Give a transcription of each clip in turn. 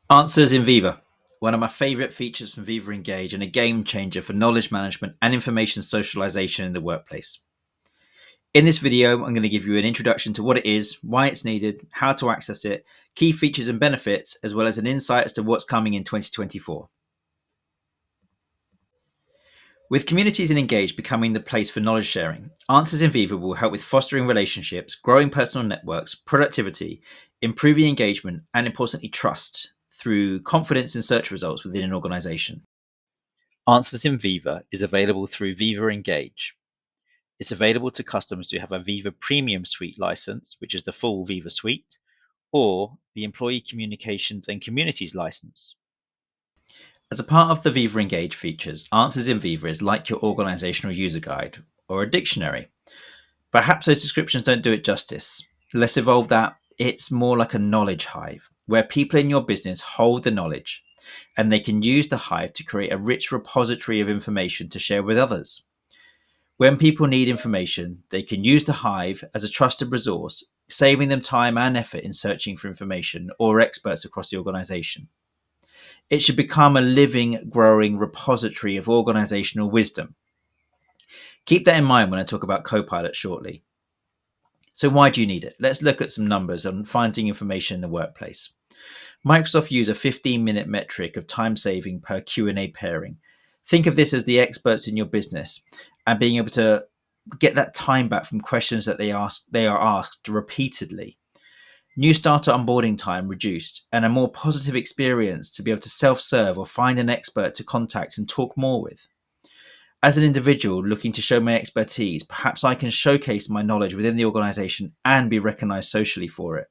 Answers in Viva, one of my favorite features from Viva Engage and a game changer for knowledge management and information socialization in the workplace. In this video, I'm going to give you an introduction to what it is, why it's needed, how to access it, key features and benefits, as well as an insight as to what's coming in 2024. With communities in Engage becoming the place for knowledge sharing, Answers in Viva will help with fostering relationships, growing personal networks, productivity, improving engagement, and importantly, trust through confidence in search results within an organization. Answers in Viva is available through Viva Engage. It's available to customers who have a Viva Premium Suite license, which is the full Viva suite, or the Employee Communications and Communities license. As a part of the Viva Engage features, Answers in Viva is like your organizational user guide or a dictionary. Perhaps those descriptions don't do it justice. Let's evolve that. It's more like a knowledge hive, where people in your business hold the knowledge, and they can use the hive to create a rich repository of information to share with others. When people need information, they can use the hive as a trusted resource, saving them time and effort in searching for information or experts across the organization. It should become a living, growing repository of organizational wisdom. Keep that in mind when I talk about Copilot shortly. So why do you need it? Let's look at some numbers on finding information in the workplace. Microsoft use a 15-minute metric of time saving per Q&A pairing. Think of this as the experts in your business and being able to get that time back from questions that they are asked repeatedly. New starter onboarding time reduced and a more positive experience to be able to self-serve or find an expert to contact and talk more with. As an individual looking to show my expertise, perhaps I can showcase my knowledge within the organization and be recognized socially for it.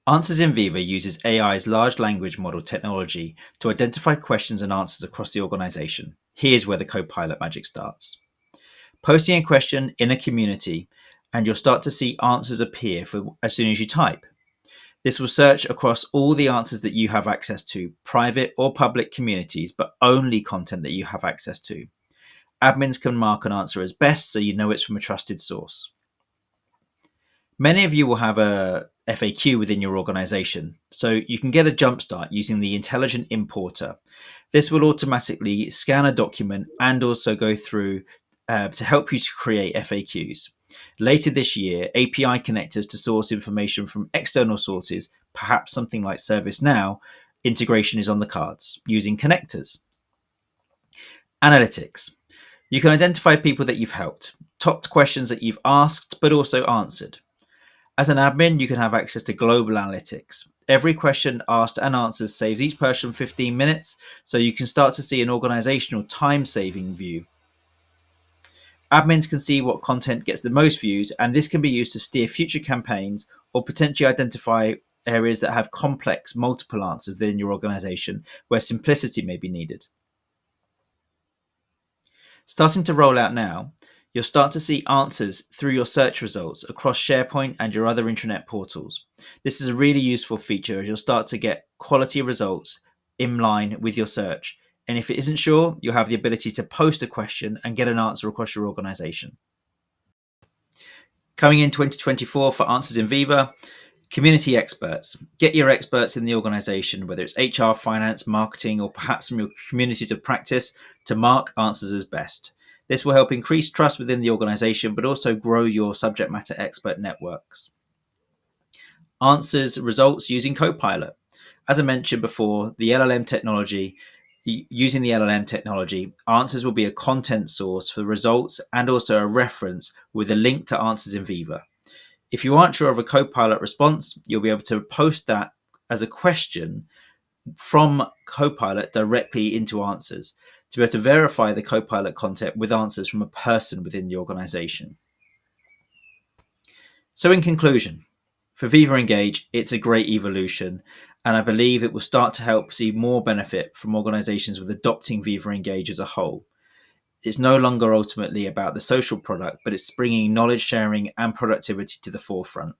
Answers in Viva uses AI's large language model technology to identify questions and answers across the organization. Here's where the Copilot magic starts. Posting a question in a community, and you'll start to see answers appear as soon as you type. This will search across all the answers that you have access to, private or public communities, but only content that you have access to. Admins can mark an answer as best so you know it's from a trusted source. Many of you will have a FAQ within your organization, so you can get a jumpstart using the intelligent importer. This will automatically scan a document and also go through to help you to create FAQs. Later this year, API connectors to source information from external sources, perhaps something like ServiceNow, integration is on the cards using connectors. Analytics. You can identify people that you've helped, top questions that you've asked but also answered. As an admin, you can have access to global analytics. Every question asked and answered saves each person 15 minutes, so you can start to see an organizational time-saving view. Admins can see what content gets the most views, and this can be used to steer future campaigns or potentially identify areas that have complex multiple answers within your organization where simplicity may be needed. Starting to roll out now, you'll start to see answers through your search results across SharePoint and your other intranet portals. This is a really useful feature as you'll start to get quality results in line with your search. And if it isn't sure, you'll have the ability to post a question and get an answer across your organization. Coming in 2024 for Answers in Viva, community experts. Get your experts in the organization, whether it's HR, finance, marketing, or perhaps from your communities of practice, to mark answers as best. This will help increase trust within the organization, but also grow your subject matter expert networks. Answers results using Copilot. As I mentioned before, using the LLM technology, Answers will be a content source for results and also a reference with a link to Answers in Viva. If you aren't sure of a Copilot response, you'll be able to post that as a question from Copilot directly into Answers to be able to verify the Copilot content with answers from a person within the organization. So in conclusion, for Viva Engage, it's a great evolution, and I believe it will start to help see more benefit from organizations with adopting Viva Engage as a whole. It's no longer ultimately about the social product, but it's bringing knowledge sharing and productivity to the forefront.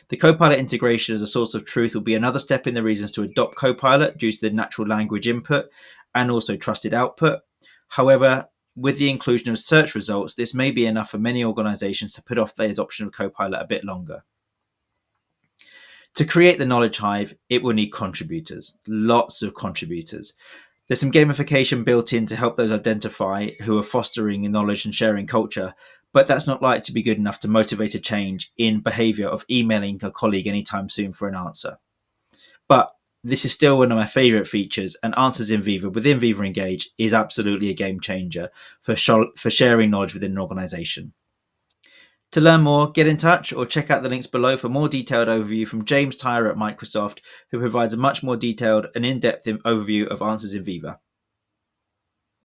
The Copilot integration as a source of truth will be another step in the reasons to adopt Copilot due to the natural language input and also trusted output. However, with the inclusion of search results, this may be enough for many organizations to put off the adoption of Copilot a bit longer. To create the knowledge hive, it will need contributors, lots of contributors. There's some gamification built in to help those identify who are fostering a knowledge and sharing culture, but that's not likely to be good enough to motivate a change in behavior of emailing a colleague anytime soon for an answer. But this is still one of my favorite features, and Answers in Viva within Viva Engage is absolutely a game changer for sharing knowledge within an organization. To learn more, get in touch or check out the links below for more detailed overview from James Tyrer at Microsoft, who provides a much more detailed and in-depth overview of Answers in Viva.